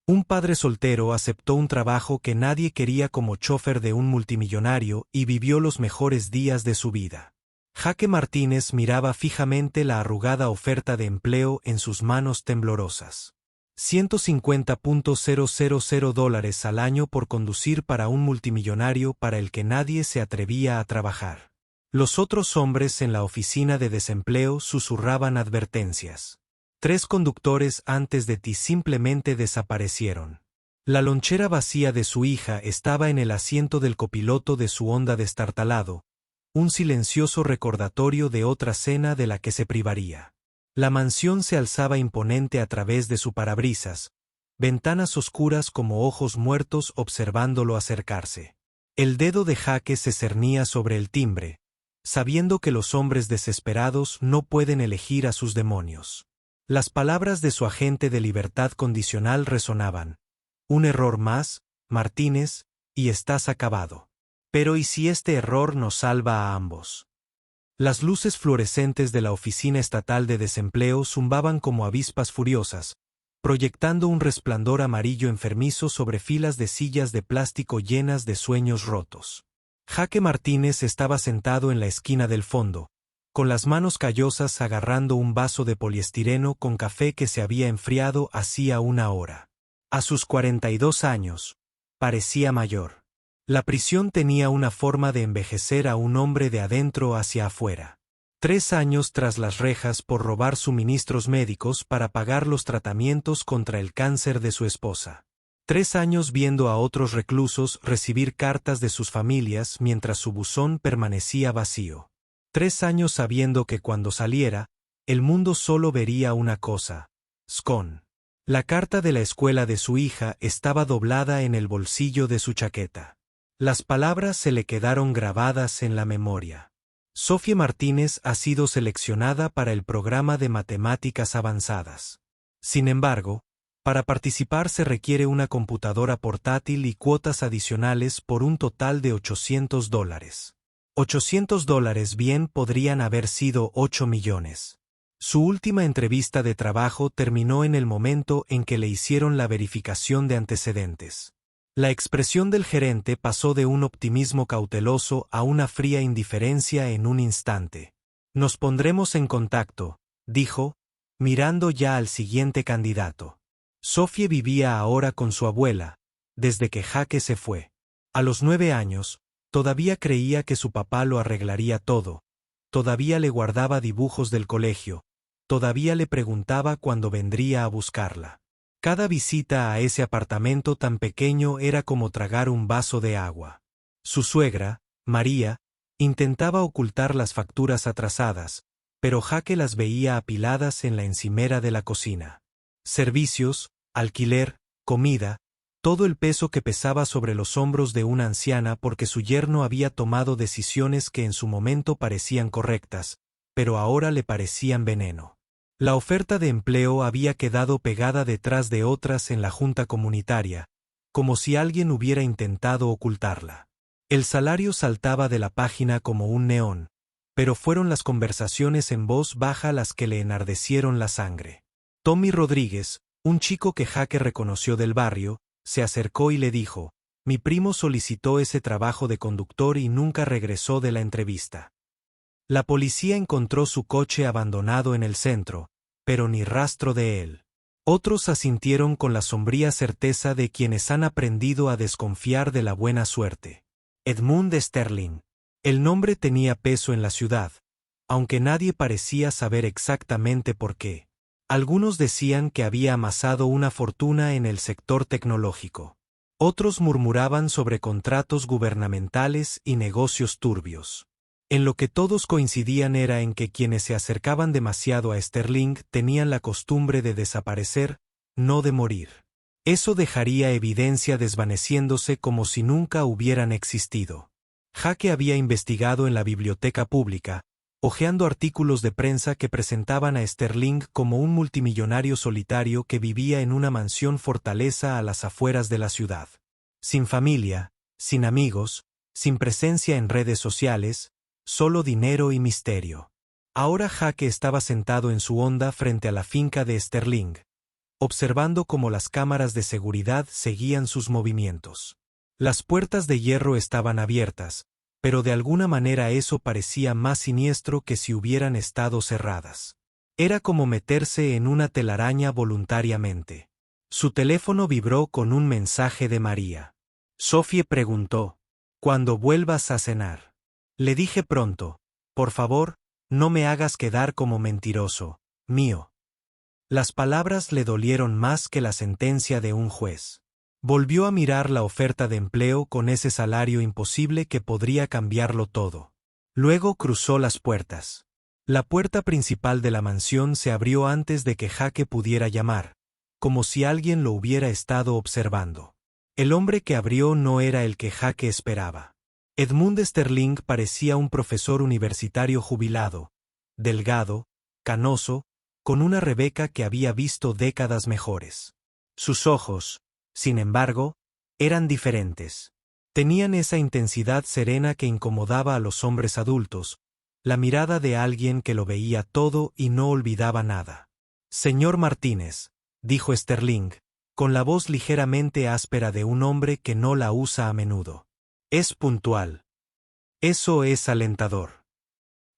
Un padre soltero aceptó un trabajo que nadie quería como chofer de un multimillonario y vivió los mejores días de su vida. Jaque Martínez miraba fijamente la arrugada oferta de empleo en sus manos temblorosas. $150,000 al año por conducir para un multimillonario para el que nadie se atrevía a trabajar. Los otros hombres en la oficina de desempleo susurraban advertencias. 3 conductores antes de ti simplemente desaparecieron. La lonchera vacía de su hija estaba en el asiento del copiloto de su Honda destartalado, un silencioso recordatorio de otra cena de la que se privaría. La mansión se alzaba imponente a través de su parabrisas, ventanas oscuras como ojos muertos observándolo acercarse. El dedo de Jaque se cernía sobre el timbre, sabiendo que los hombres desesperados no pueden elegir a sus demonios. Las palabras de su agente de libertad condicional resonaban. Un error más, Martínez, y estás acabado. Pero ¿y si este error nos salva a ambos? Las luces fluorescentes de la Oficina Estatal de Desempleo zumbaban como avispas furiosas, proyectando un resplandor amarillo enfermizo sobre filas de sillas de plástico llenas de sueños rotos. Jaque Martínez estaba sentado en la esquina del fondo, con las manos callosas agarrando un vaso de poliestireno con café que se había enfriado hacía una hora. A sus 42 años, parecía mayor. La prisión tenía una forma de envejecer a un hombre de adentro hacia afuera. 3 años tras las rejas por robar suministros médicos para pagar los tratamientos contra el cáncer de su esposa. 3 años viendo a otros reclusos recibir cartas de sus familias mientras su buzón permanecía vacío. 3 años sabiendo que cuando saliera, el mundo solo vería una cosa: Scone. La carta de la escuela de su hija estaba doblada en el bolsillo de su chaqueta. Las palabras se le quedaron grabadas en la memoria. Sofía Martínez ha sido seleccionada para el programa de matemáticas avanzadas. Sin embargo, para participar se requiere una computadora portátil y cuotas adicionales por un total de $800. $800 bien podrían haber sido 8 millones. Su última entrevista de trabajo terminó en el momento en que le hicieron la verificación de antecedentes. La expresión del gerente pasó de un optimismo cauteloso a una fría indiferencia en un instante. Nos pondremos en contacto, dijo, mirando ya al siguiente candidato. Sofía vivía ahora con su abuela, desde que Jaque se fue. A los 9 años, todavía creía que su papá lo arreglaría todo, todavía le guardaba dibujos del colegio, todavía le preguntaba cuándo vendría a buscarla. Cada visita a ese apartamento tan pequeño era como tragar un vaso de agua. Su suegra, María, intentaba ocultar las facturas atrasadas, pero Jaque las veía apiladas en la encimera de la cocina. Servicios, alquiler, comida, todo el peso que pesaba sobre los hombros de una anciana porque su yerno había tomado decisiones que en su momento parecían correctas, pero ahora le parecían veneno. La oferta de empleo había quedado pegada detrás de otras en la junta comunitaria, como si alguien hubiera intentado ocultarla. El salario saltaba de la página como un neón, pero fueron las conversaciones en voz baja las que le enardecieron la sangre. Tommy Rodríguez, un chico que Jaque reconoció del barrio, se acercó y le dijo: «Mi primo solicitó ese trabajo de conductor y nunca regresó de la entrevista». La policía encontró su coche abandonado en el centro, pero ni rastro de él. Otros asintieron con la sombría certeza de quienes han aprendido a desconfiar de la buena suerte. Edmund Sterling. El nombre tenía peso en la ciudad, aunque nadie parecía saber exactamente por qué. Algunos decían que había amasado una fortuna en el sector tecnológico. Otros murmuraban sobre contratos gubernamentales y negocios turbios. En lo que todos coincidían era en que quienes se acercaban demasiado a Sterling tenían la costumbre de desaparecer, no de morir. Eso dejaría evidencia desvaneciéndose como si nunca hubieran existido. Jaque había investigado en la biblioteca pública, hojeando artículos de prensa que presentaban a Sterling como un multimillonario solitario que vivía en una mansión fortaleza a las afueras de la ciudad. Sin familia, sin amigos, sin presencia en redes sociales, solo dinero y misterio. Ahora Jaque estaba sentado en su Honda frente a la finca de Sterling, observando cómo las cámaras de seguridad seguían sus movimientos. Las puertas de hierro estaban abiertas, pero de alguna manera eso parecía más siniestro que si hubieran estado cerradas. Era como meterse en una telaraña voluntariamente. Su teléfono vibró con un mensaje de María. Sophie preguntó: «¿Cuándo vuelvas a cenar?» Le dije pronto: «Por favor, no me hagas quedar como mentiroso, mío». Las palabras le dolieron más que la sentencia de un juez. Volvió a mirar la oferta de empleo con ese salario imposible que podría cambiarlo todo. Luego cruzó las puertas. La puerta principal de la mansión se abrió antes de que Jake pudiera llamar, como si alguien lo hubiera estado observando. El hombre que abrió no era el que Jake esperaba. Edmund Sterling parecía un profesor universitario jubilado, delgado, canoso, con una Rebeca que había visto décadas mejores. Sus ojos, sin embargo, eran diferentes. Tenían esa intensidad serena que incomodaba a los hombres adultos, la mirada de alguien que lo veía todo y no olvidaba nada. «Señor Martínez», dijo Sterling, con la voz ligeramente áspera de un hombre que no la usa a menudo. «Es puntual. Eso es alentador».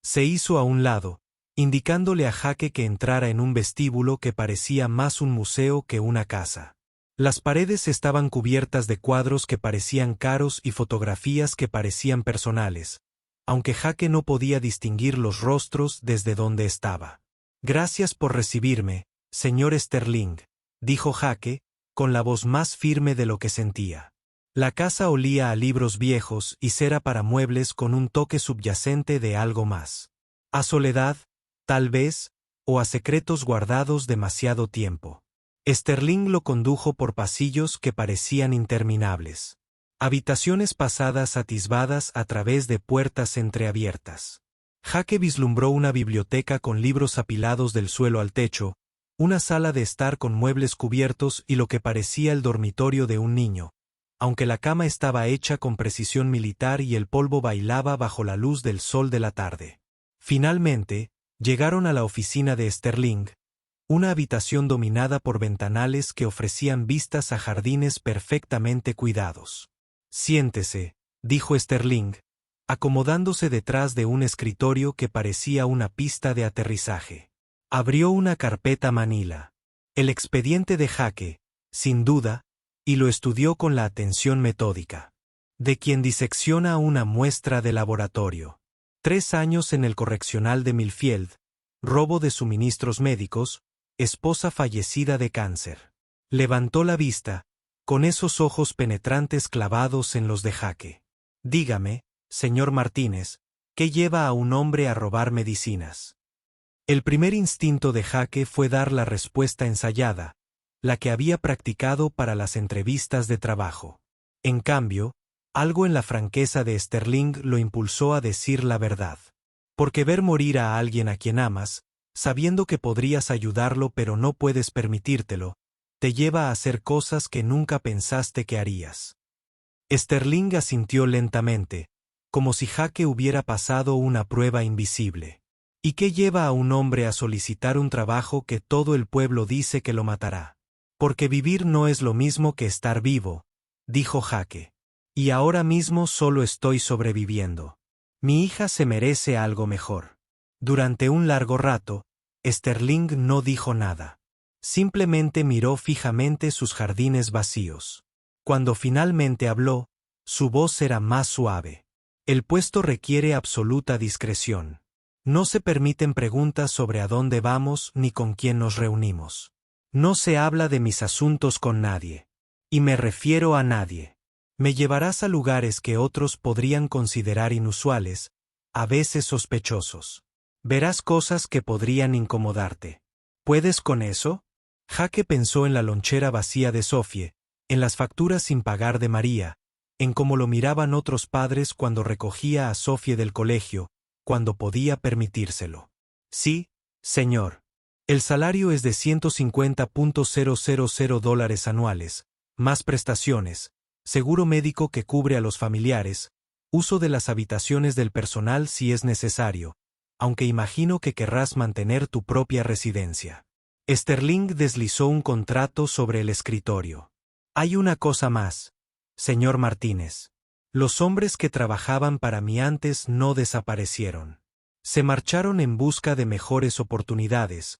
Se hizo a un lado, indicándole a Jake que entrara en un vestíbulo que parecía más un museo que una casa. Las paredes estaban cubiertas de cuadros que parecían caros y fotografías que parecían personales, aunque Jake no podía distinguir los rostros desde donde estaba. «Gracias por recibirme, señor Sterling», dijo Jake, con la voz más firme de lo que sentía. La casa olía a libros viejos y cera para muebles con un toque subyacente de algo más. A soledad, tal vez, o a secretos guardados demasiado tiempo. Sterling lo condujo por pasillos que parecían interminables. Habitaciones pasadas atisbadas a través de puertas entreabiertas. Jake vislumbró una biblioteca con libros apilados del suelo al techo, una sala de estar con muebles cubiertos y lo que parecía el dormitorio de un niño, aunque la cama estaba hecha con precisión militar y el polvo bailaba bajo la luz del sol de la tarde. Finalmente, llegaron a la oficina de Sterling, una habitación dominada por ventanales que ofrecían vistas a jardines perfectamente cuidados. «Siéntese», dijo Sterling, acomodándose detrás de un escritorio que parecía una pista de aterrizaje. Abrió una carpeta manila. El expediente de Jake, sin duda, y lo estudió con la atención metódica de quien disecciona una muestra de laboratorio. 3 años en el correccional de Millfield, robo de suministros médicos, esposa fallecida de cáncer. Levantó la vista, con esos ojos penetrantes clavados en los de Jake. «Dígame, señor Martínez, ¿qué lleva a un hombre a robar medicinas?» El primer instinto de Jake fue dar la respuesta ensayada, la que había practicado para las entrevistas de trabajo. En cambio, algo en la franqueza de Sterling lo impulsó a decir la verdad. Porque ver morir a alguien a quien amas, sabiendo que podrías ayudarlo pero no puedes permitírtelo, te lleva a hacer cosas que nunca pensaste que harías. Sterling asintió lentamente, como si Jake hubiera pasado una prueba invisible. ¿Y qué lleva a un hombre a solicitar un trabajo que todo el pueblo dice que lo matará? Porque vivir no es lo mismo que estar vivo, dijo Jake. Y ahora mismo solo estoy sobreviviendo. Mi hija se merece algo mejor. Durante un largo rato, Sterling no dijo nada. Simplemente miró fijamente sus jardines vacíos. Cuando finalmente habló, su voz era más suave. El puesto requiere absoluta discreción. No se permiten preguntas sobre a dónde vamos ni con quién nos reunimos. No se habla de mis asuntos con nadie. Y me refiero a nadie. Me llevarás a lugares que otros podrían considerar inusuales, a veces sospechosos. Verás cosas que podrían incomodarte. ¿Puedes con eso? Jake pensó en la lonchera vacía de Sophie, en las facturas sin pagar de María, en cómo lo miraban otros padres cuando recogía a Sophie del colegio, cuando podía permitírselo. Sí, señor. El salario es de $150,000 anuales, más prestaciones, seguro médico que cubre a los familiares, uso de las habitaciones del personal si es necesario, aunque imagino que querrás mantener tu propia residencia. Sterling deslizó un contrato sobre el escritorio. Hay una cosa más, señor Martínez. Los hombres que trabajaban para mí antes no desaparecieron. Se marcharon en busca de mejores oportunidades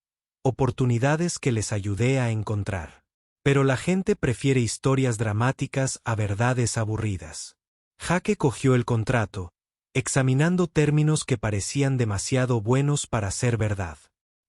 que les ayudé a encontrar. Pero la gente prefiere historias dramáticas a verdades aburridas. Jake cogió el contrato, examinando términos que parecían demasiado buenos para ser verdad.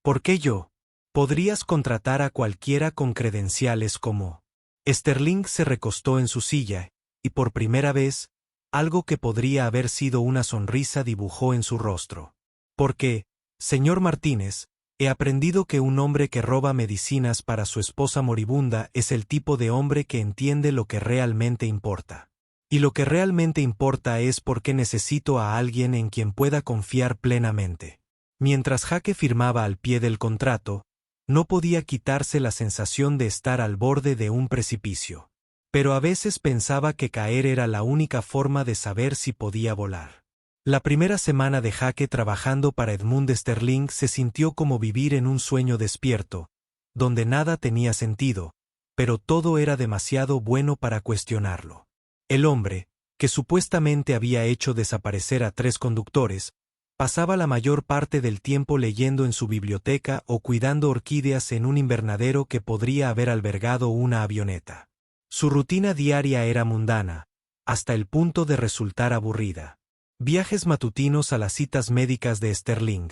¿Por qué yo? Podrías contratar a cualquiera con credenciales como... Sterling se recostó en su silla, y por primera vez, algo que podría haber sido una sonrisa dibujó en su rostro. Porque, señor Martínez, he aprendido que un hombre que roba medicinas para su esposa moribunda es el tipo de hombre que entiende lo que realmente importa. Y lo que realmente importa es por qué necesito a alguien en quien pueda confiar plenamente. Mientras Jake firmaba al pie del contrato, no podía quitarse la sensación de estar al borde de un precipicio. Pero a veces pensaba que caer era la única forma de saber si podía volar. La primera semana de Jake trabajando para Edmund Sterling se sintió como vivir en un sueño despierto, donde nada tenía sentido, pero todo era demasiado bueno para cuestionarlo. El hombre, que supuestamente había hecho desaparecer a 3 conductores, pasaba la mayor parte del tiempo leyendo en su biblioteca o cuidando orquídeas en un invernadero que podría haber albergado una avioneta. Su rutina diaria era mundana, hasta el punto de resultar aburrida. Viajes matutinos a las citas médicas de Sterling,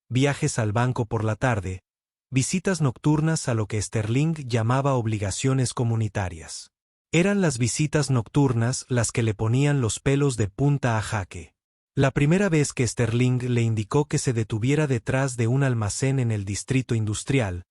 viajes al banco por la tarde, visitas nocturnas a lo que Sterling llamaba obligaciones comunitarias. Eran las visitas nocturnas las que le ponían los pelos de punta a Jake. La primera vez que Sterling le indicó que se detuviera detrás de un almacén en el distrito industrial,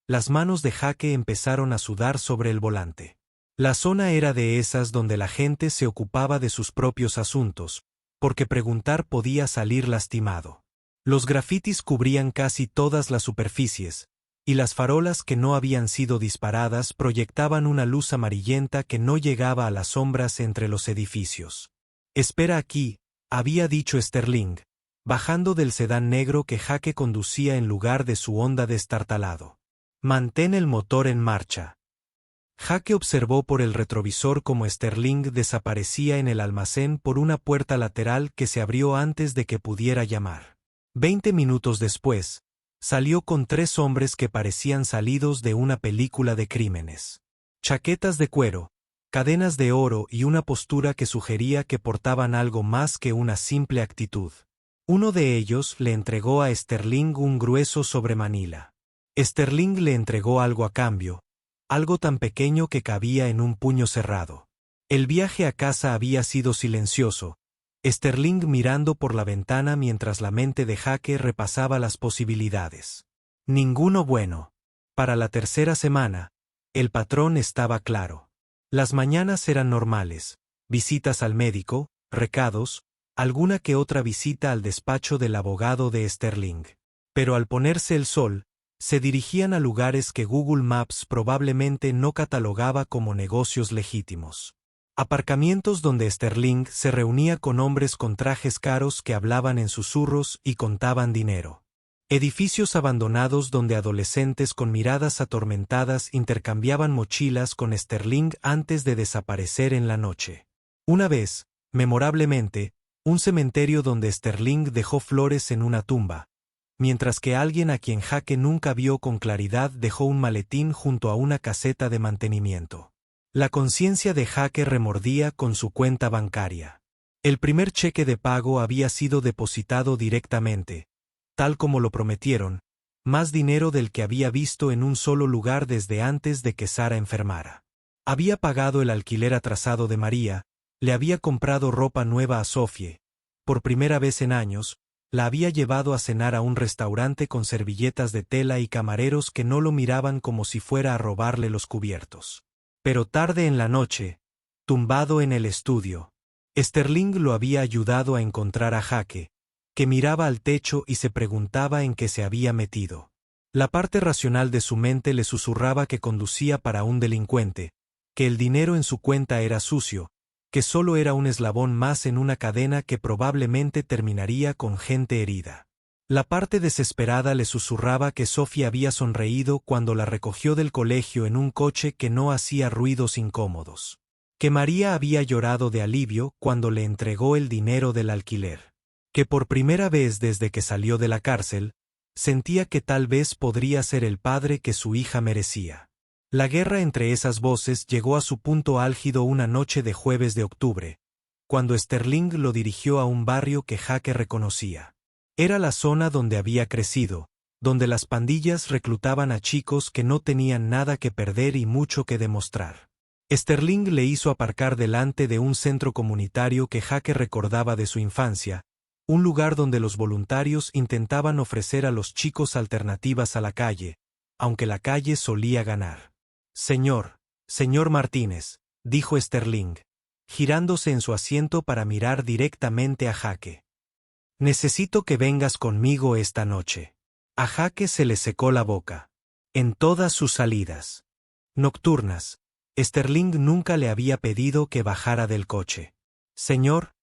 las manos de Jake empezaron a sudar sobre el volante. La zona era de esas donde la gente se ocupaba de sus propios asuntos, porque preguntar podía salir lastimado. Los grafitis cubrían casi todas las superficies, y las farolas que no habían sido disparadas proyectaban una luz amarillenta que no llegaba a las sombras entre los edificios. «Espera aquí», había dicho Sterling, bajando del sedán negro que Jake conducía en lugar de su Honda destartalado. «Mantén el motor en marcha». Jake observó por el retrovisor cómo Sterling desaparecía en el almacén por una puerta lateral que se abrió antes de que pudiera llamar. 20 minutos después, salió con 3 hombres que parecían salidos de una película de crímenes. Chaquetas de cuero, cadenas de oro y una postura que sugería que portaban algo más que una simple actitud. Uno de ellos le entregó a Sterling un grueso sobre Manila. Sterling le entregó algo a cambio, algo tan pequeño que cabía en un puño cerrado. El viaje a casa había sido silencioso, Sterling mirando por la ventana mientras la mente de Jake repasaba las posibilidades. Ninguno bueno. Para la tercera semana, el patrón estaba claro. Las mañanas eran normales, visitas al médico, recados, alguna que otra visita al despacho del abogado de Sterling. Pero al ponerse el sol, se dirigían a lugares que Google Maps probablemente no catalogaba como negocios legítimos. Aparcamientos donde Sterling se reunía con hombres con trajes caros que hablaban en susurros y contaban dinero. Edificios abandonados donde adolescentes con miradas atormentadas intercambiaban mochilas con Sterling antes de desaparecer en la noche. Una vez, memorablemente, un cementerio donde Sterling dejó flores en una tumba, mientras que alguien a quien Jake nunca vio con claridad dejó un maletín junto a una caseta de mantenimiento. La conciencia de Jake remordía con su cuenta bancaria. El primer cheque de pago había sido depositado directamente, tal como lo prometieron, más dinero del que había visto en un solo lugar desde antes de que Sara enfermara. Había pagado el alquiler atrasado de María, le había comprado ropa nueva a Sophie, por primera vez en años, la había llevado a cenar a un restaurante con servilletas de tela y camareros que no lo miraban como si fuera a robarle los cubiertos. Pero tarde en la noche, tumbado en el estudio, Sterling lo había ayudado a encontrar a Jake, que miraba al techo y se preguntaba en qué se había metido. La parte racional de su mente le susurraba que conducía para un delincuente, que el dinero en su cuenta era sucio, que solo era un eslabón más en una cadena que probablemente terminaría con gente herida. La parte desesperada le susurraba que Sophie había sonreído cuando la recogió del colegio en un coche que no hacía ruidos incómodos. Que María había llorado de alivio cuando le entregó el dinero del alquiler. Que por primera vez desde que salió de la cárcel, sentía que tal vez podría ser el padre que su hija merecía. La guerra entre esas voces llegó a su punto álgido una noche de jueves de octubre, cuando Sterling lo dirigió a un barrio que Jake reconocía. Era la zona donde había crecido, donde las pandillas reclutaban a chicos que no tenían nada que perder y mucho que demostrar. Sterling le hizo aparcar delante de un centro comunitario que Jake recordaba de su infancia, un lugar donde los voluntarios intentaban ofrecer a los chicos alternativas a la calle, aunque la calle solía ganar. Señor Martínez, dijo Sterling, girándose en su asiento para mirar directamente a Jake. Necesito que vengas conmigo esta noche. A Jake se le secó la boca. En todas sus salidas nocturnas, Sterling nunca le había pedido que bajara del coche. Señor,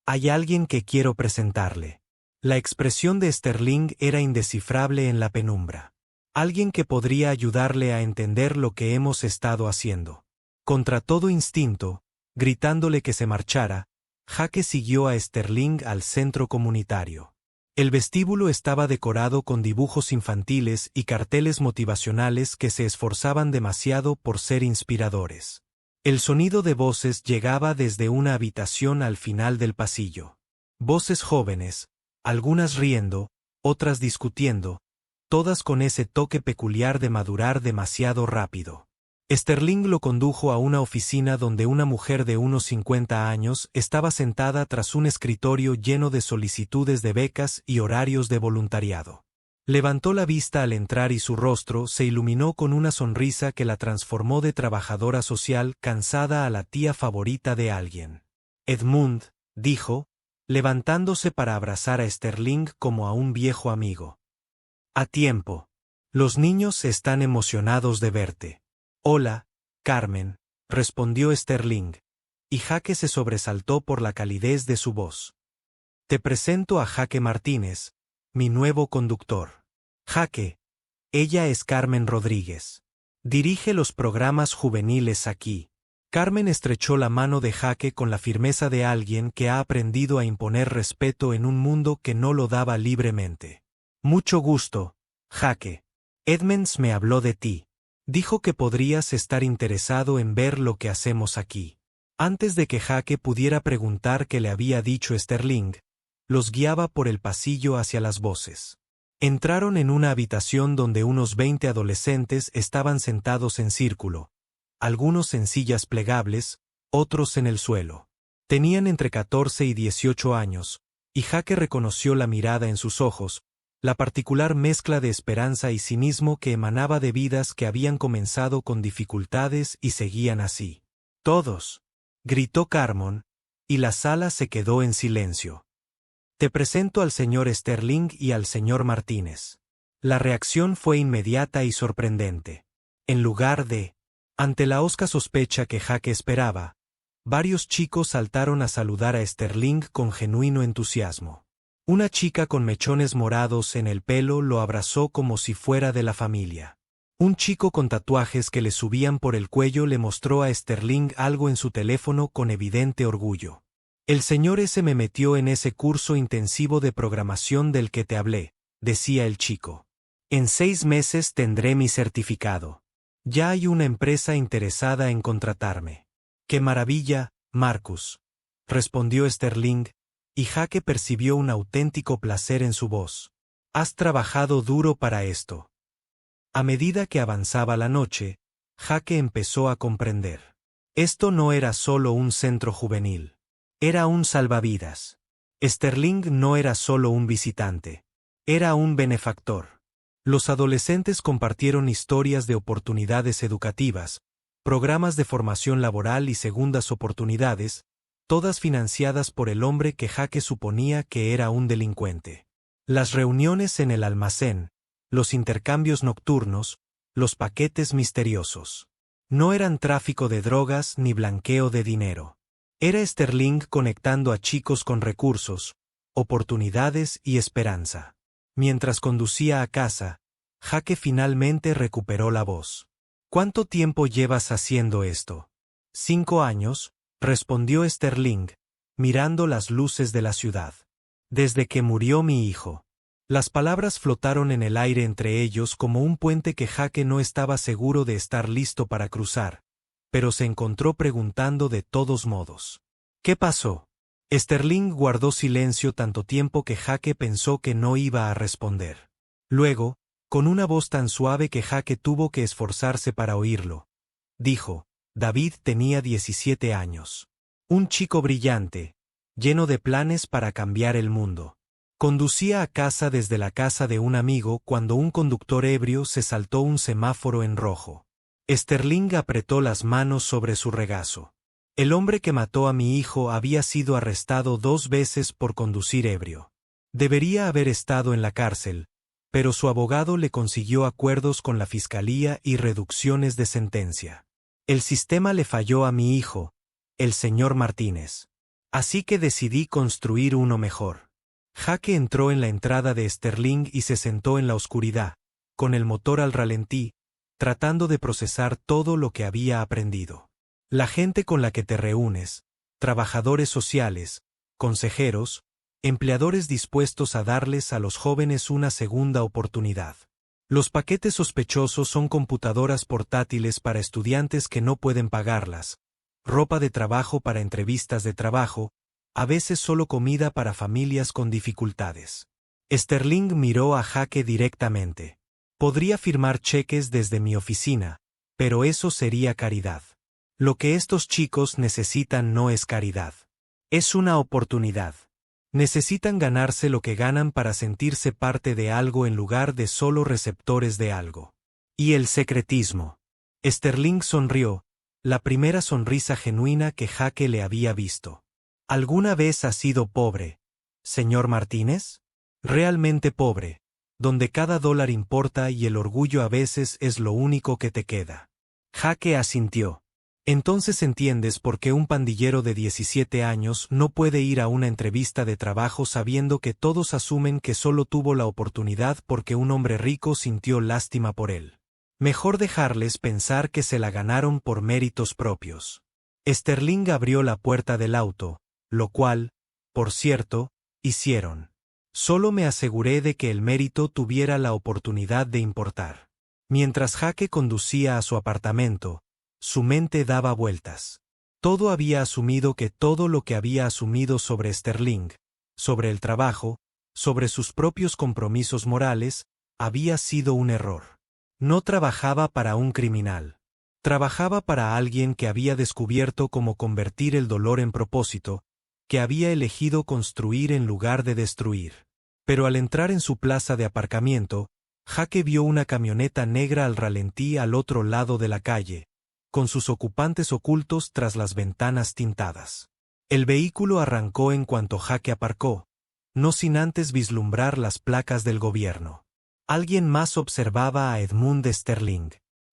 hay alguien que quiero presentarle. La expresión de Sterling era indescifrable en la penumbra. Alguien que podría ayudarle a entender lo que hemos estado haciendo. Contra todo instinto, gritándole que se marchara, Jake siguió a Sterling al centro comunitario. El vestíbulo estaba decorado con dibujos infantiles y carteles motivacionales que se esforzaban demasiado por ser inspiradores. El sonido de voces llegaba desde una habitación al final del pasillo. Voces jóvenes, algunas riendo, otras discutiendo, todas con ese toque peculiar de madurar demasiado rápido. Sterling lo condujo a una oficina donde una mujer de unos 50 años estaba sentada tras un escritorio lleno de solicitudes de becas y horarios de voluntariado. Levantó la vista al entrar y su rostro se iluminó con una sonrisa que la transformó de trabajadora social cansada a la tía favorita de alguien. Edmund, dijo, levantándose para abrazar a Sterling como a un viejo amigo. A tiempo. Los niños están emocionados de verte. Hola, Carmen, respondió Sterling, y Jake se sobresaltó por la calidez de su voz. Te presento a Jake Martínez, mi nuevo conductor. Jake, ella es Carmen Rodríguez. Dirige los programas juveniles aquí. Carmen estrechó la mano de Jake con la firmeza de alguien que ha aprendido a imponer respeto en un mundo que no lo daba libremente. Mucho gusto, Jake. Edmonds me habló de ti. Dijo que podrías estar interesado en ver lo que hacemos aquí. Antes de que Jake pudiera preguntar qué le había dicho Sterling, los guiaba por el pasillo hacia las voces. Entraron en una habitación donde unos 20 adolescentes estaban sentados en círculo, algunos en sillas plegables, otros en el suelo. Tenían entre 14 y 18 años, y Jake reconoció la mirada en sus ojos, la particular mezcla de esperanza y cinismo que emanaba de vidas que habían comenzado con dificultades y seguían así. Todos, gritó Carmen, y la sala se quedó en silencio. Te presento al señor Sterling y al señor Martínez. La reacción fue inmediata y sorprendente. En lugar de, ante la hosca sospecha que Jake esperaba, varios chicos saltaron a saludar a Sterling con genuino entusiasmo. Una chica con mechones morados en el pelo lo abrazó como si fuera de la familia. Un chico con tatuajes que le subían por el cuello le mostró a Sterling algo en su teléfono con evidente orgullo. El señor S me metió en ese curso intensivo de programación del que te hablé, decía el chico. En 6 meses tendré mi certificado. Ya hay una empresa interesada en contratarme. ¡Qué maravilla, Marcus!, respondió Sterling, y Jake percibió un auténtico placer en su voz. Has trabajado duro para esto. A medida que avanzaba la noche, Jake empezó a comprender. Esto no era solo un centro juvenil. Era un salvavidas. Sterling no era solo un visitante. Era un benefactor. Los adolescentes compartieron historias de oportunidades educativas, programas de formación laboral y segundas oportunidades, todas financiadas por el hombre que Jake suponía que era un delincuente. Las reuniones en el almacén, los intercambios nocturnos, los paquetes misteriosos. No eran tráfico de drogas ni blanqueo de dinero. Era Sterling conectando a chicos con recursos, oportunidades y esperanza. Mientras conducía a casa, Jake finalmente recuperó la voz. ¿Cuánto tiempo llevas haciendo esto? 5 años, respondió Sterling, mirando las luces de la ciudad. Desde que murió mi hijo. Las palabras flotaron en el aire entre ellos como un puente que Jake no estaba seguro de estar listo para cruzar, pero se encontró preguntando de todos modos. ¿Qué pasó? Sterling guardó silencio tanto tiempo que Jake pensó que no iba a responder. Luego, con una voz tan suave que Jake tuvo que esforzarse para oírlo, dijo, David tenía 17 años. Un chico brillante, lleno de planes para cambiar el mundo. Conducía a casa desde la casa de un amigo cuando un conductor ebrio se saltó un semáforo en rojo. Sterling apretó las manos sobre su regazo. El hombre que mató a mi hijo había sido arrestado 2 veces por conducir ebrio. Debería haber estado en la cárcel, pero su abogado le consiguió acuerdos con la fiscalía y reducciones de sentencia. El sistema le falló a mi hijo, el señor Martínez. Así que decidí construir uno mejor. Jake entró en la entrada de Sterling y se sentó en la oscuridad, con el motor al ralentí, tratando de procesar todo lo que había aprendido. La gente con la que te reúnes, trabajadores sociales, consejeros, empleadores dispuestos a darles a los jóvenes una segunda oportunidad. Los paquetes sospechosos son computadoras portátiles para estudiantes que no pueden pagarlas, ropa de trabajo para entrevistas de trabajo, a veces solo comida para familias con dificultades. Sterling miró a Jake directamente. Podría firmar cheques desde mi oficina, pero eso sería caridad. Lo que estos chicos necesitan no es caridad. Es una oportunidad. Necesitan ganarse lo que ganan para sentirse parte de algo en lugar de solo receptores de algo. Y el secretismo. Sterling sonrió, la primera sonrisa genuina que Jake le había visto. ¿Alguna vez has sido pobre, señor Martínez? Realmente pobre, donde cada dólar importa y el orgullo a veces es lo único que te queda. Jake asintió. Entonces entiendes por qué un pandillero de 17 años no puede ir a una entrevista de trabajo sabiendo que todos asumen que solo tuvo la oportunidad porque un hombre rico sintió lástima por él. Mejor dejarles pensar que se la ganaron por méritos propios. Sterling abrió la puerta del auto, lo cual, por cierto, hicieron. Solo me aseguré de que el mérito tuviera la oportunidad de importar. Mientras Jake conducía a su apartamento, su mente daba vueltas. Todo había asumido que todo lo que había asumido sobre Sterling, sobre el trabajo, sobre sus propios compromisos morales, había sido un error. No trabajaba para un criminal. Trabajaba para alguien que había descubierto cómo convertir el dolor en propósito, que había elegido construir en lugar de destruir. Pero al entrar en su plaza de aparcamiento, Jake vio una camioneta negra al ralentí al otro lado de la calle, con sus ocupantes ocultos tras las ventanas tintadas. El vehículo arrancó en cuanto Jake aparcó, no sin antes vislumbrar las placas del gobierno. Alguien más observaba a Edmund Sterling.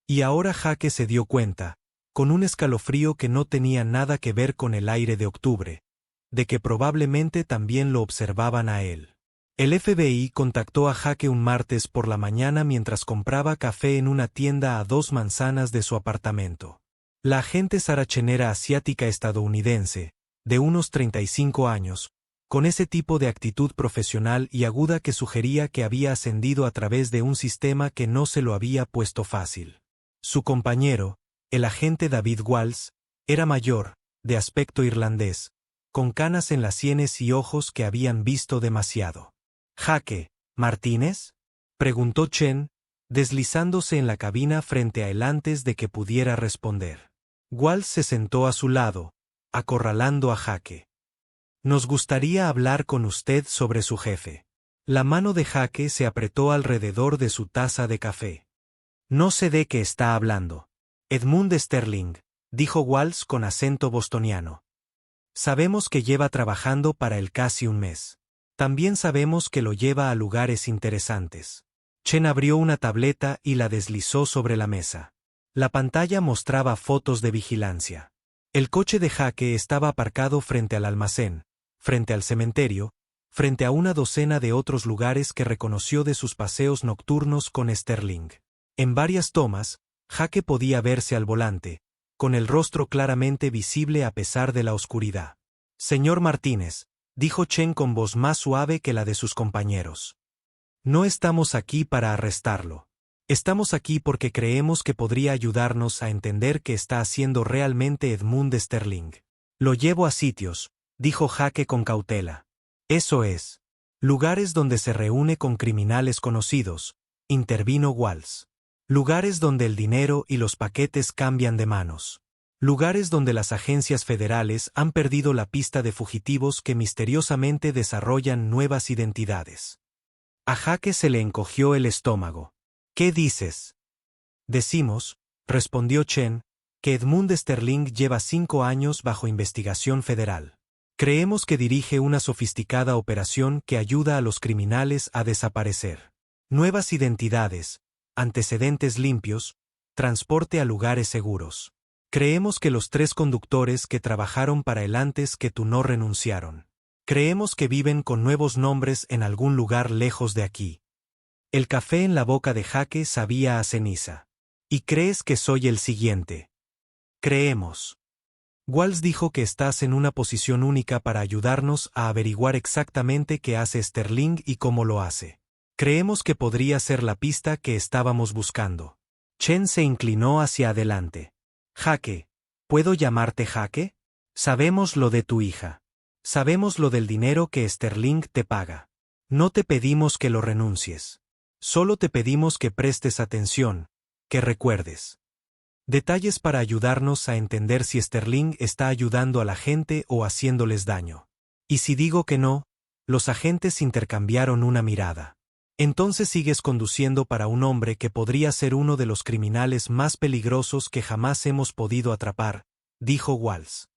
Y ahora Jake se dio cuenta, con un escalofrío que no tenía nada que ver con el aire de octubre, de que probablemente también lo observaban a él. El FBI contactó a Jake un martes por la mañana mientras compraba café en una tienda a 2 manzanas de su apartamento. La agente sarachenera asiática estadounidense, de unos 35 años, con ese tipo de actitud profesional y aguda que sugería que había ascendido a través de un sistema que no se lo había puesto fácil. Su compañero, el agente David Walsh, era mayor, de aspecto irlandés, con canas en las sienes y ojos que habían visto demasiado. «Jake, ¿Martínez?», preguntó Chen, deslizándose en la cabina frente a él antes de que pudiera responder. Walsh se sentó a su lado, acorralando a Jake. «Nos gustaría hablar con usted sobre su jefe». La mano de Jake se apretó alrededor de su taza de café. «No sé de qué está hablando». «Edmund Sterling», dijo Walsh con acento bostoniano. «Sabemos que lleva trabajando para él casi un mes. También sabemos que lo lleva a lugares interesantes». Chen abrió una tableta y la deslizó sobre la mesa. La pantalla mostraba fotos de vigilancia. El coche de Jake estaba aparcado frente al almacén, frente al cementerio, frente a una docena de otros lugares que reconoció de sus paseos nocturnos con Sterling. En varias tomas, Jake podía verse al volante, con el rostro claramente visible a pesar de la oscuridad. Señor Martínez, dijo Chen con voz más suave que la de sus compañeros. No estamos aquí para arrestarlo. Estamos aquí porque creemos que podría ayudarnos a entender qué está haciendo realmente Edmund Sterling. Lo llevo a sitios, dijo Jake con cautela. Eso es. Lugares donde se reúne con criminales conocidos, intervino Walls. Lugares donde el dinero y los paquetes cambian de manos. Lugares donde las agencias federales han perdido la pista de fugitivos que misteriosamente desarrollan nuevas identidades. A Jake se le encogió el estómago. ¿Qué dices? Decimos, respondió Chen, que Edmund Sterling lleva 5 años bajo investigación federal. Creemos que dirige una sofisticada operación que ayuda a los criminales a desaparecer. Nuevas identidades, antecedentes limpios, transporte a lugares seguros. Creemos que los 3 conductores que trabajaron para él antes que tú no renunciaron. Creemos que viven con nuevos nombres en algún lugar lejos de aquí. El café en la boca de Jake sabía a ceniza. ¿Y crees que soy el siguiente? Creemos. Walls dijo que estás en una posición única para ayudarnos a averiguar exactamente qué hace Sterling y cómo lo hace. Creemos que podría ser la pista que estábamos buscando. Chen se inclinó hacia adelante. Jake, ¿puedo llamarte Jake? Sabemos lo de tu hija. Sabemos lo del dinero que Sterling te paga. No te pedimos que lo renuncies. Solo te pedimos que prestes atención, que recuerdes detalles para ayudarnos a entender si Sterling está ayudando a la gente o haciéndoles daño. Y si digo que no, los agentes intercambiaron una mirada. Entonces sigues conduciendo para un hombre que podría ser uno de los criminales más peligrosos que jamás hemos podido atrapar, dijo Walls.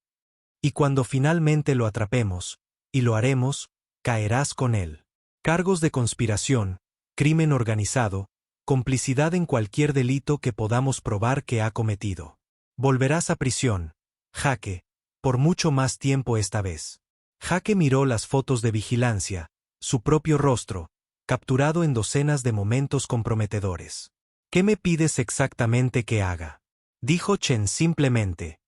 Y cuando finalmente lo atrapemos, y lo haremos, caerás con él. Cargos de conspiración, crimen organizado, complicidad en cualquier delito que podamos probar que ha cometido. Volverás a prisión, Jake, por mucho más tiempo esta vez. Jake miró las fotos de vigilancia, su propio rostro, capturado en docenas de momentos comprometedores. ¿Qué me pides exactamente que haga? Dijo Chen simplemente.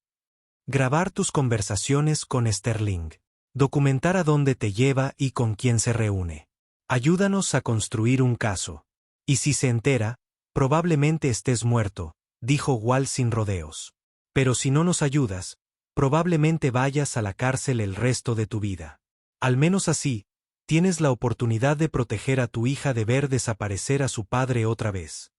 Grabar tus conversaciones con Sterling. Documentar a dónde te lleva y con quién se reúne. Ayúdanos a construir un caso. Y si se entera, probablemente estés muerto, dijo Walls sin rodeos. Pero si no nos ayudas, probablemente vayas a la cárcel el resto de tu vida. Al menos así, tienes la oportunidad de proteger a tu hija de ver desaparecer a su padre otra vez.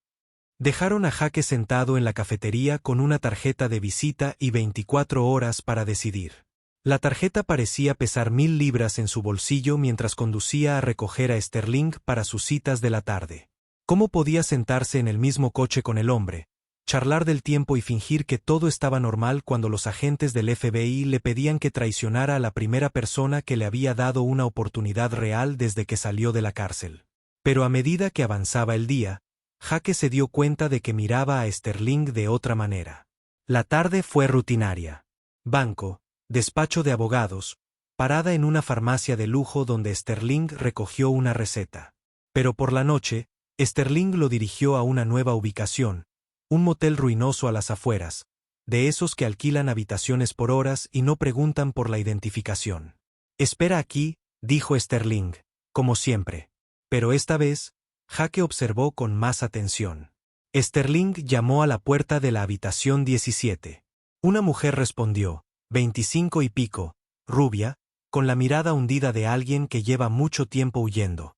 Dejaron a Jake sentado en la cafetería con una tarjeta de visita y 24 horas para decidir. La tarjeta parecía pesar 1000 libras en su bolsillo mientras conducía a recoger a Sterling para sus citas de la tarde. ¿Cómo podía sentarse en el mismo coche con el hombre, charlar del tiempo y fingir que todo estaba normal cuando los agentes del FBI le pedían que traicionara a la primera persona que le había dado una oportunidad real desde que salió de la cárcel? Pero a medida que avanzaba el día, Jake se dio cuenta de que miraba a Sterling de otra manera. La tarde fue rutinaria. Banco, despacho de abogados, parada en una farmacia de lujo donde Sterling recogió una receta. Pero por la noche, Sterling lo dirigió a una nueva ubicación, un motel ruinoso a las afueras, de esos que alquilan habitaciones por horas y no preguntan por la identificación. Espera aquí, dijo Sterling, como siempre. Pero esta vez, Jake observó con más atención. Sterling llamó a la puerta de la habitación 17. Una mujer respondió, 25 y pico, rubia, con la mirada hundida de alguien que lleva mucho tiempo huyendo.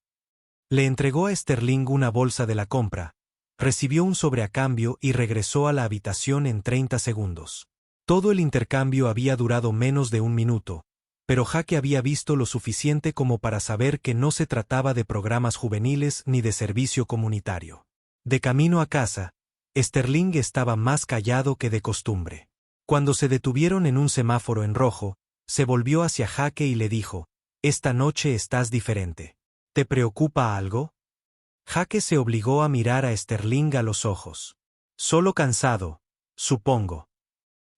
Le entregó a Sterling una bolsa de la compra, recibió un sobre a cambio y regresó a la habitación en 30 segundos. Todo el intercambio había durado menos de un minuto, pero Jake había visto lo suficiente como para saber que no se trataba de programas juveniles ni de servicio comunitario. De camino a casa, Sterling estaba más callado que de costumbre. Cuando se detuvieron en un semáforo en rojo, se volvió hacia Jake y le dijo, «Esta noche estás diferente. ¿Te preocupa algo?» Jake se obligó a mirar a Sterling a los ojos. «Solo cansado, supongo».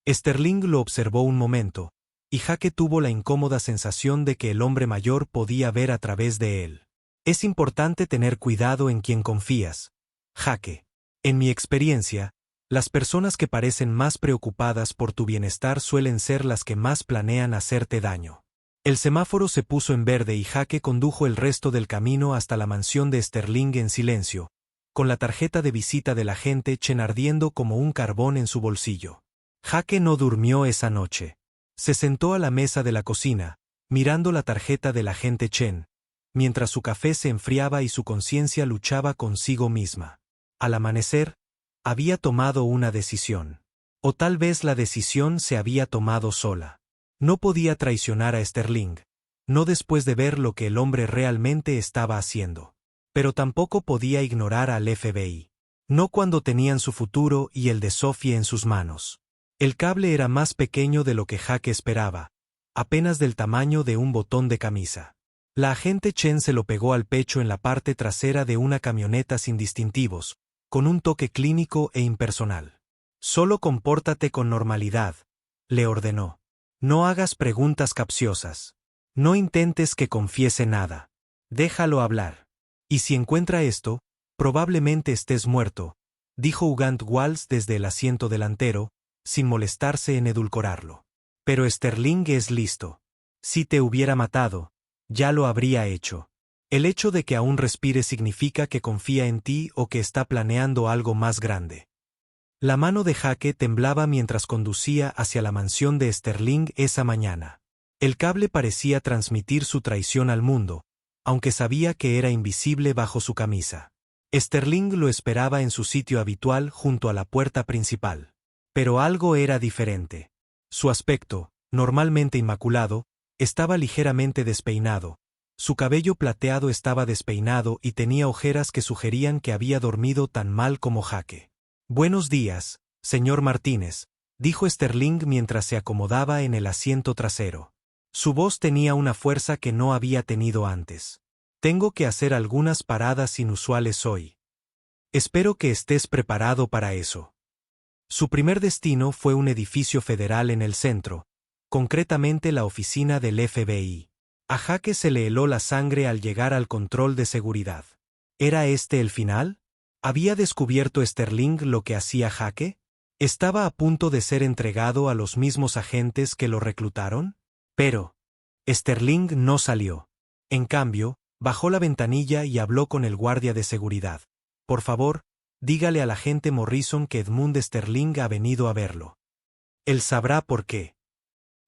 Sterling lo observó un momento, y Jaque tuvo la incómoda sensación de que el hombre mayor podía ver a través de él. Es importante tener cuidado en quien confías, Jaque. En mi experiencia, las personas que parecen más preocupadas por tu bienestar suelen ser las que más planean hacerte daño. El semáforo se puso en verde y Jaque condujo el resto del camino hasta la mansión de Sterling en silencio, con la tarjeta de visita del agente Chen ardiendo como un carbón en su bolsillo. Jaque no durmió esa noche. Se sentó a la mesa de la cocina, mirando la tarjeta del agente Chen, mientras su café se enfriaba y su conciencia luchaba consigo misma. Al amanecer, había tomado una decisión. O tal vez la decisión se había tomado sola. No podía traicionar a Sterling, no después de ver lo que el hombre realmente estaba haciendo. Pero tampoco podía ignorar al FBI. No cuando tenían su futuro y el de Sophie en sus manos. El cable era más pequeño de lo que Jaque esperaba, apenas del tamaño de un botón de camisa. La agente Chen se lo pegó al pecho en la parte trasera de una camioneta sin distintivos, con un toque clínico e impersonal. Solo compórtate con normalidad, le ordenó. No hagas preguntas capciosas. No intentes que confiese nada. Déjalo hablar. Y si encuentra esto, probablemente estés muerto, dijo Ugant Walls desde el asiento delantero, sin molestarse en edulcorarlo. Pero Sterling es listo. Si te hubiera matado, ya lo habría hecho. El hecho de que aún respire significa que confía en ti o que está planeando algo más grande. La mano de Jaque temblaba mientras conducía hacia la mansión de Sterling esa mañana. El cable parecía transmitir su traición al mundo, aunque sabía que era invisible bajo su camisa. Sterling lo esperaba en su sitio habitual junto a la puerta principal. Pero algo era diferente. Su aspecto, normalmente inmaculado, estaba ligeramente despeinado. Su cabello plateado estaba despeinado y tenía ojeras que sugerían que había dormido tan mal como Jaque. Buenos días, señor Martínez, dijo Sterling mientras se acomodaba en el asiento trasero. Su voz tenía una fuerza que no había tenido antes. Tengo que hacer algunas paradas inusuales hoy. Espero que estés preparado para eso. Su primer destino fue un edificio federal en el centro, concretamente la oficina del FBI. A Jaque se le heló la sangre al llegar al control de seguridad. ¿Era este el final? ¿Había descubierto Sterling lo que hacía Jaque? ¿Estaba a punto de ser entregado a los mismos agentes que lo reclutaron? Pero Sterling no salió. En cambio, bajó la ventanilla y habló con el guardia de seguridad. Por favor, dígale al agente Morrison que Edmund Sterling ha venido a verlo. Él sabrá por qué.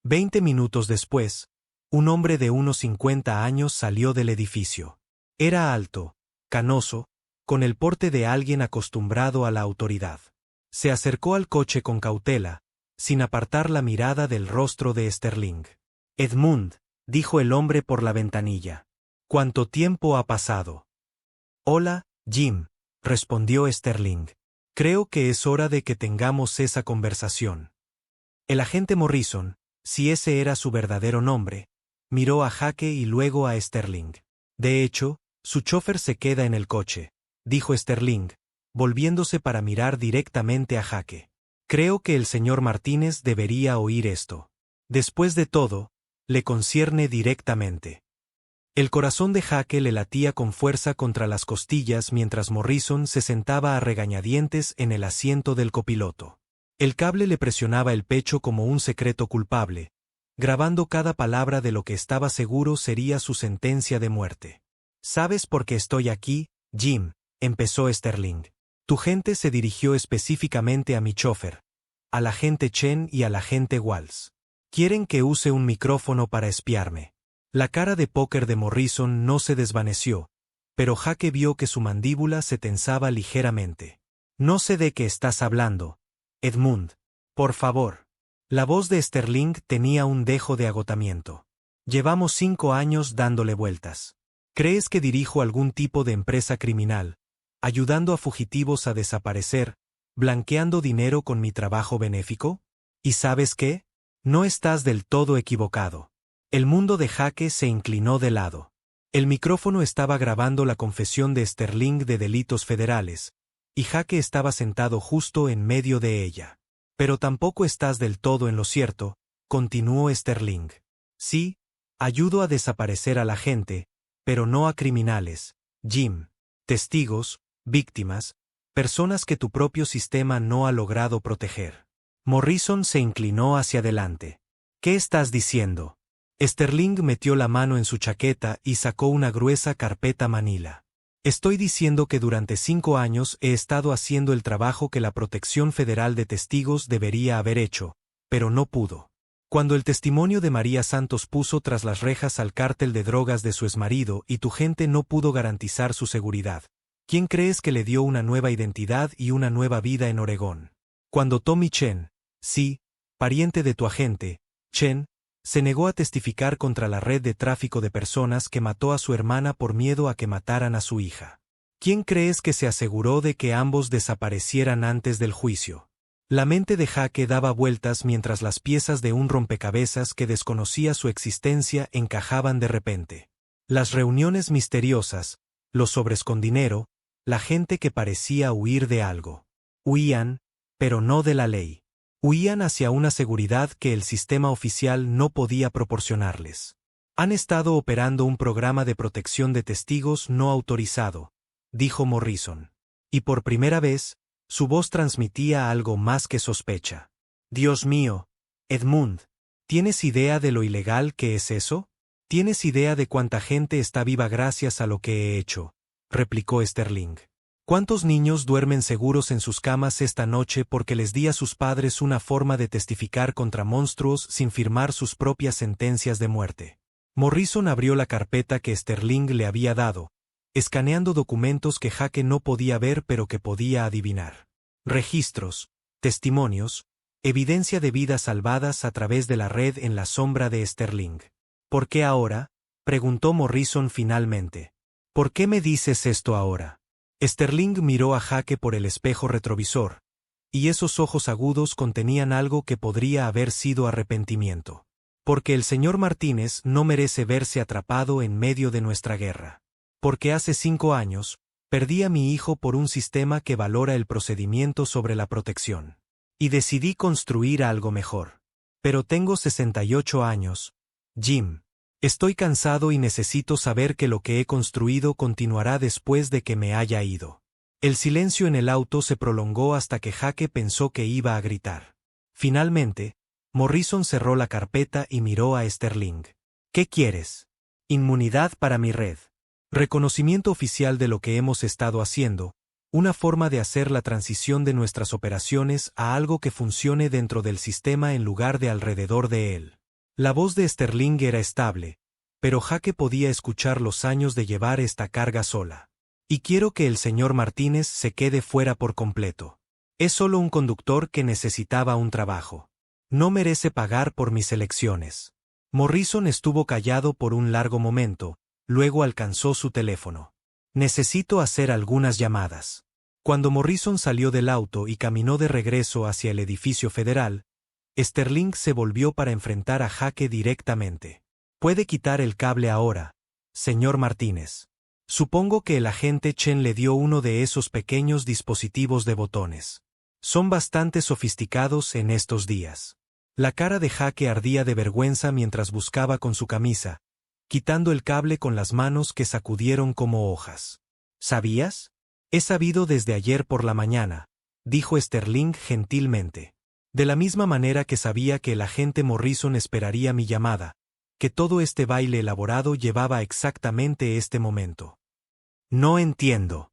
20 minutos después, un hombre de unos 50 años salió del edificio. Era alto, canoso, con el porte de alguien acostumbrado a la autoridad. Se acercó al coche con cautela, sin apartar la mirada del rostro de Sterling. Edmund, dijo el hombre por la ventanilla. ¿Cuánto tiempo ha pasado? Hola, Jim, respondió Sterling. Creo que es hora de que tengamos esa conversación. El agente Morrison, si ese era su verdadero nombre, miró a Jaque y luego a Sterling. De hecho, su chofer se queda en el coche, dijo Sterling, volviéndose para mirar directamente a Jaque. Creo que el señor Martínez debería oír esto. Después de todo, le concierne directamente. El corazón de Jaque le latía con fuerza contra las costillas mientras Morrison se sentaba a regañadientes en el asiento del copiloto. El cable le presionaba el pecho como un secreto culpable, grabando cada palabra de lo que estaba seguro sería su sentencia de muerte. ¿Sabes por qué estoy aquí, Jim?, empezó Sterling. Tu gente se dirigió específicamente a mi chofer, al agente Chen y al agente Walls. Quieren que use un micrófono para espiarme. La cara de póker de Morrison no se desvaneció, pero Jaque vio que su mandíbula se tensaba ligeramente. No sé de qué estás hablando, Edmund. Por favor. La voz de Sterling tenía un dejo de agotamiento. Llevamos 5 años dándole vueltas. ¿Crees que dirijo algún tipo de empresa criminal, ayudando a fugitivos a desaparecer, blanqueando dinero con mi trabajo benéfico? ¿Y sabes qué? No estás del todo equivocado. El mundo de Jaque se inclinó de lado. El micrófono estaba grabando la confesión de Sterling de delitos federales, y Jaque estaba sentado justo en medio de ella. Pero tampoco estás del todo en lo cierto, continuó Sterling. Sí, ayudo a desaparecer a la gente, pero no a criminales, Jim. Testigos, víctimas, personas que tu propio sistema no ha logrado proteger. Morrison se inclinó hacia adelante. ¿Qué estás diciendo? Sterling metió la mano en su chaqueta y sacó una gruesa carpeta manila. Estoy diciendo que durante 5 años he estado haciendo el trabajo que la Protección Federal de Testigos debería haber hecho, pero no pudo. Cuando el testimonio de María Santos puso tras las rejas al cártel de drogas de su exmarido y tu gente no pudo garantizar su seguridad, ¿quién crees que le dio una nueva identidad y una nueva vida en Oregón? Cuando Tommy Chen, sí, pariente de tu agente, Chen, se negó a testificar contra la red de tráfico de personas que mató a su hermana por miedo a que mataran a su hija. ¿Quién crees que se aseguró de que ambos desaparecieran antes del juicio? La mente de Jake daba vueltas mientras las piezas de un rompecabezas que desconocía su existencia encajaban de repente. Las reuniones misteriosas, los sobres con dinero, la gente que parecía huir de algo. Huían, pero no de la ley. Huían hacia una seguridad que el sistema oficial no podía proporcionarles. Han estado operando un programa de protección de testigos no autorizado, dijo Morrison. Y por primera vez, su voz transmitía algo más que sospecha. Dios mío, Edmund, ¿tienes idea de lo ilegal que es eso? ¿Tienes idea de cuánta gente está viva gracias a lo que he hecho? Replicó Sterling. ¿Cuántos niños duermen seguros en sus camas esta noche porque les di a sus padres una forma de testificar contra monstruos sin firmar sus propias sentencias de muerte? Morrison abrió la carpeta que Sterling le había dado, escaneando documentos que Jake no podía ver pero que podía adivinar. Registros, testimonios, evidencia de vidas salvadas a través de la red en la sombra de Sterling. ¿Por qué ahora? Preguntó Morrison finalmente. ¿Por qué me dices esto ahora? Sterling miró a Jake por el espejo retrovisor, y esos ojos agudos contenían algo que podría haber sido arrepentimiento. Porque el señor Martínez no merece verse atrapado en medio de nuestra guerra. Porque hace 5 años, perdí a mi hijo por un sistema que valora el procedimiento sobre la protección. Y decidí construir algo mejor. Pero tengo 68 años, Jim. Estoy cansado y necesito saber que lo que he construido continuará después de que me haya ido. El silencio en el auto se prolongó hasta que Jake pensó que iba a gritar. Finalmente, Morrison cerró la carpeta y miró a Sterling. ¿Qué quieres? Inmunidad para mi red. Reconocimiento oficial de lo que hemos estado haciendo, una forma de hacer la transición de nuestras operaciones a algo que funcione dentro del sistema en lugar de alrededor de él. La voz de Sterling era estable, pero Jake podía escuchar los años de llevar esta carga sola. Y quiero que el señor Martínez se quede fuera por completo. Es solo un conductor que necesitaba un trabajo. No merece pagar por mis elecciones. Morrison estuvo callado por un largo momento, luego alcanzó su teléfono. Necesito hacer algunas llamadas. Cuando Morrison salió del auto y caminó de regreso hacia el edificio federal, Sterling se volvió para enfrentar a Jake directamente. Puede quitar el cable ahora, señor Martínez. Supongo que el agente Chen le dio uno de esos pequeños dispositivos de botones. Son bastante sofisticados en estos días. La cara de Jake ardía de vergüenza mientras buscaba con su camisa, quitando el cable con las manos que sacudieron como hojas. ¿Sabías? He sabido desde ayer por la mañana, dijo Sterling gentilmente. De la misma manera que sabía que el agente Morrison esperaría mi llamada, que todo este baile elaborado llevaba exactamente este momento. No entiendo.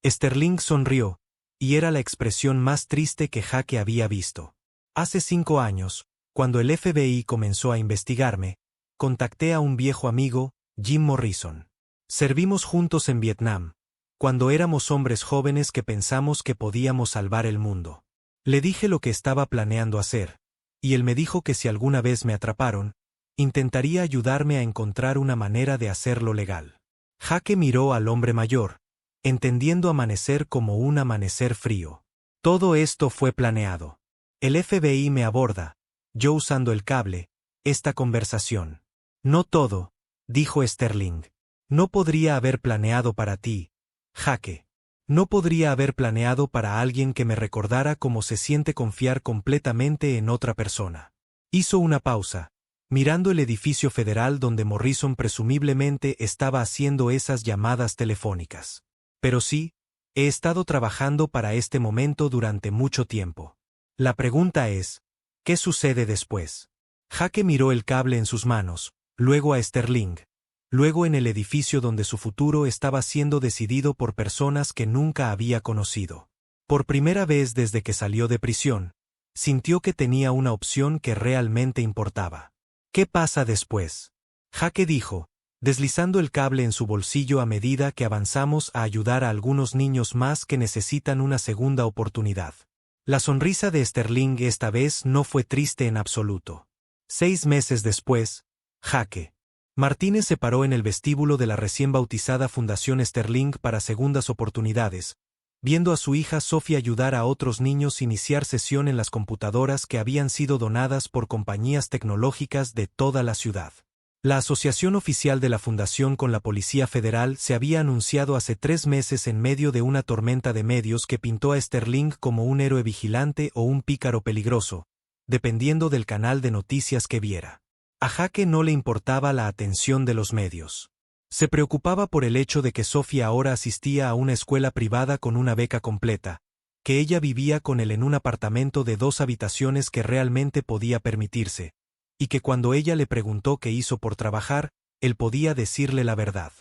Sterling sonrió, y era la expresión más triste que Jake había visto. Hace 5 años, cuando el FBI comenzó a investigarme, contacté a un viejo amigo, Jim Morrison. Servimos juntos en Vietnam, cuando éramos hombres jóvenes que pensamos que podíamos salvar el mundo. Le dije lo que estaba planeando hacer, y él me dijo que si alguna vez me atraparon, intentaría ayudarme a encontrar una manera de hacerlo legal. Jake miró al hombre mayor, entendiendo amanecer como un amanecer frío. Todo esto fue planeado. El FBI me aborda, yo usando el cable, esta conversación. No todo, dijo Sterling. No podría haber planeado para ti, Jake. No podría haber planeado para alguien que me recordara cómo se siente confiar completamente en otra persona. Hizo una pausa, mirando el edificio federal donde Morrison presumiblemente estaba haciendo esas llamadas telefónicas. Pero sí, he estado trabajando para este momento durante mucho tiempo. La pregunta es, ¿qué sucede después? Jake miró el cable en sus manos, luego a Sterling, luego en el edificio donde su futuro estaba siendo decidido por personas que nunca había conocido. Por primera vez desde que salió de prisión, sintió que tenía una opción que realmente importaba. ¿Qué pasa después? Jake dijo, deslizando el cable en su bolsillo a medida que avanzamos a ayudar a algunos niños más que necesitan una segunda oportunidad. La sonrisa de Sterling esta vez no fue triste en absoluto. 6 meses después, Jake Martínez se paró en el vestíbulo de la recién bautizada Fundación Sterling para segundas oportunidades, viendo a su hija Sofía ayudar a otros niños a iniciar sesión en las computadoras que habían sido donadas por compañías tecnológicas de toda la ciudad. La asociación oficial de la Fundación con la Policía Federal se había anunciado hace 3 meses en medio de una tormenta de medios que pintó a Sterling como un héroe vigilante o un pícaro peligroso, dependiendo del canal de noticias que viera. A Jake no le importaba la atención de los medios. Se preocupaba por el hecho de que Sofía ahora asistía a una escuela privada con una beca completa, que ella vivía con él en un apartamento de 2 habitaciones que realmente podía permitirse, y que cuando ella le preguntó qué hizo por trabajar, él podía decirle la verdad.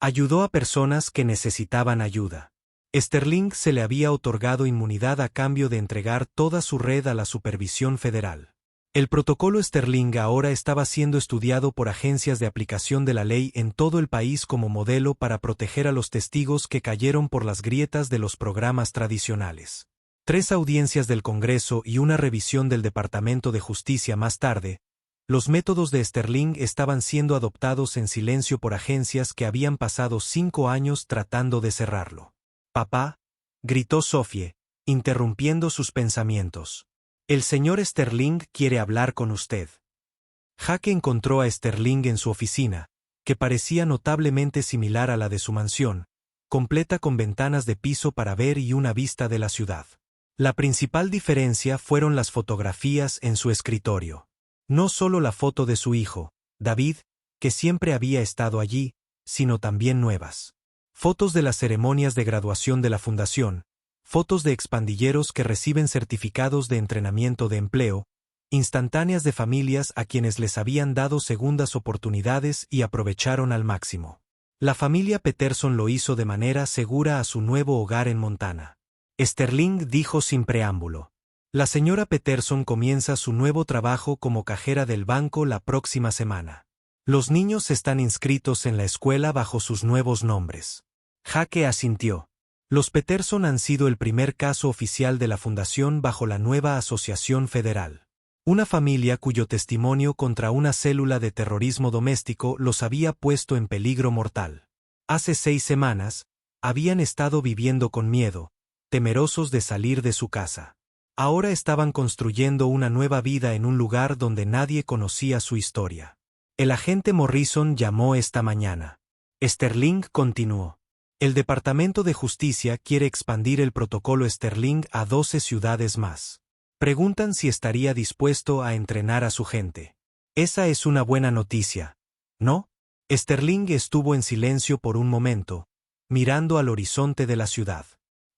Ayudó a personas que necesitaban ayuda. Sterling se le había otorgado inmunidad a cambio de entregar toda su red a la supervisión federal. El protocolo Sterling ahora estaba siendo estudiado por agencias de aplicación de la ley en todo el país como modelo para proteger a los testigos que cayeron por las grietas de los programas tradicionales. 3 audiencias del Congreso y una revisión del Departamento de Justicia más tarde, los métodos de Sterling estaban siendo adoptados en silencio por agencias que habían pasado 5 años tratando de cerrarlo. «Papá», gritó Sophie, interrumpiendo sus pensamientos. «El señor Sterling quiere hablar con usted». Jake encontró a Sterling en su oficina, que parecía notablemente similar a la de su mansión, completa con ventanas de piso para ver y una vista de la ciudad. La principal diferencia fueron las fotografías en su escritorio. No solo la foto de su hijo, David, que siempre había estado allí, sino también nuevas. Fotos de las ceremonias de graduación de la fundación, fotos de expandilleros que reciben certificados de entrenamiento de empleo, instantáneas de familias a quienes les habían dado segundas oportunidades y aprovecharon al máximo. La familia Peterson lo hizo de manera segura a su nuevo hogar en Montana. Sterling dijo sin preámbulo. La señora Peterson comienza su nuevo trabajo como cajera del banco la próxima semana. Los niños están inscritos en la escuela bajo sus nuevos nombres. Jake asintió. Los Peterson han sido el primer caso oficial de la fundación bajo la nueva asociación federal. Una familia cuyo testimonio contra una célula de terrorismo doméstico los había puesto en peligro mortal. Hace 6 semanas, habían estado viviendo con miedo, temerosos de salir de su casa. Ahora estaban construyendo una nueva vida en un lugar donde nadie conocía su historia. El agente Morrison llamó esta mañana. Sterling continuó. El Departamento de Justicia quiere expandir el protocolo Sterling a 12 ciudades más. Preguntan si estaría dispuesto a entrenar a su gente. Esa es una buena noticia, ¿no? Sterling estuvo en silencio por un momento, mirando al horizonte de la ciudad.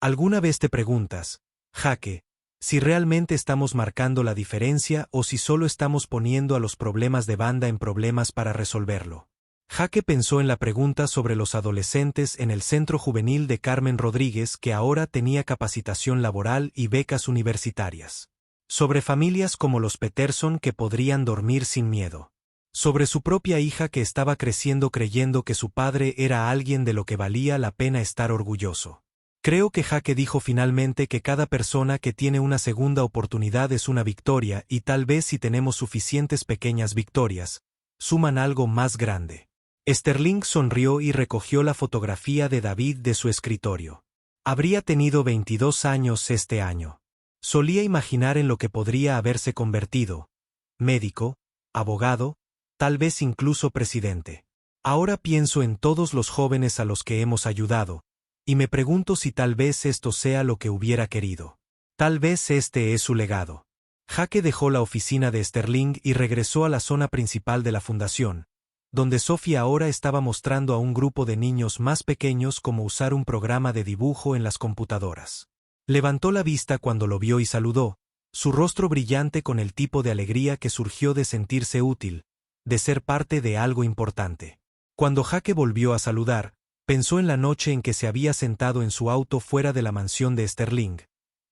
¿Alguna vez te preguntas, Jake, si realmente estamos marcando la diferencia o si solo estamos poniendo a los problemas de banda en problemas para resolverlo? Jake pensó en la pregunta sobre los adolescentes en el Centro Juvenil de Carmen Rodríguez que ahora tenía capacitación laboral y becas universitarias. Sobre familias como los Peterson que podrían dormir sin miedo. Sobre su propia hija que estaba creciendo creyendo que su padre era alguien de lo que valía la pena estar orgulloso. Creo que Jake dijo finalmente que cada persona que tiene una segunda oportunidad es una victoria y tal vez si tenemos suficientes pequeñas victorias, suman algo más grande. Sterling sonrió y recogió la fotografía de David de su escritorio. Habría tenido 22 años este año. Solía imaginar en lo que podría haberse convertido. Médico, abogado, tal vez incluso presidente. Ahora pienso en todos los jóvenes a los que hemos ayudado, y me pregunto si tal vez esto sea lo que hubiera querido. Tal vez este es su legado. Jake dejó la oficina de Sterling y regresó a la zona principal de la fundación, donde Sophie ahora estaba mostrando a un grupo de niños más pequeños cómo usar un programa de dibujo en las computadoras. Levantó la vista cuando lo vio y saludó, su rostro brillante con el tipo de alegría que surgió de sentirse útil, de ser parte de algo importante. Cuando Jake volvió a saludar, pensó en la noche en que se había sentado en su auto fuera de la mansión de Sterling,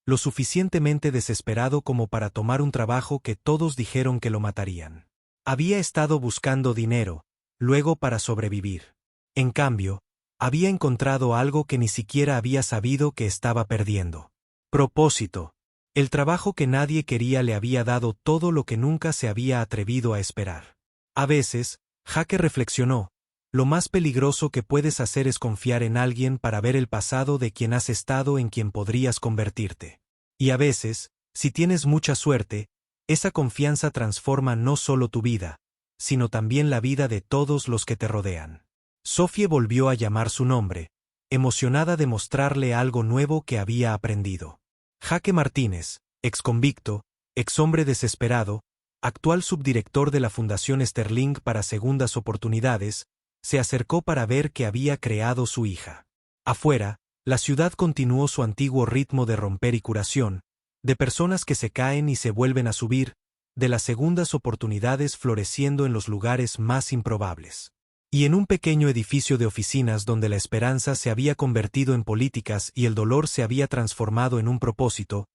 lo suficientemente desesperado como para tomar un trabajo que todos dijeron que lo matarían. Había estado buscando dinero, luego para sobrevivir. En cambio, había encontrado algo que ni siquiera había sabido que estaba perdiendo. Propósito. El trabajo que nadie quería le había dado todo lo que nunca se había atrevido a esperar. A veces, Jake reflexionó, lo más peligroso que puedes hacer es confiar en alguien para ver el pasado de quien has estado en quien podrías convertirte. Y a veces, si tienes mucha suerte, esa confianza transforma no solo tu vida, sino también la vida de todos los que te rodean. Sophie volvió a llamar su nombre, emocionada de mostrarle algo nuevo que había aprendido. Jake Martínez, exconvicto, exhombre desesperado, actual subdirector de la Fundación Sterling para Segundas Oportunidades, se acercó para ver qué había creado su hija. Afuera, la ciudad continuó su antiguo ritmo de romper y curación, de personas que se caen y se vuelven a subir, de las segundas oportunidades floreciendo en los lugares más improbables. Y en un pequeño edificio de oficinas donde la esperanza se había convertido en políticas y el dolor se había transformado en un propósito,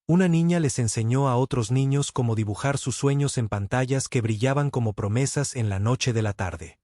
una niña les enseñó a otros niños cómo dibujar sus sueños en pantallas que brillaban como promesas en la noche de la tarde.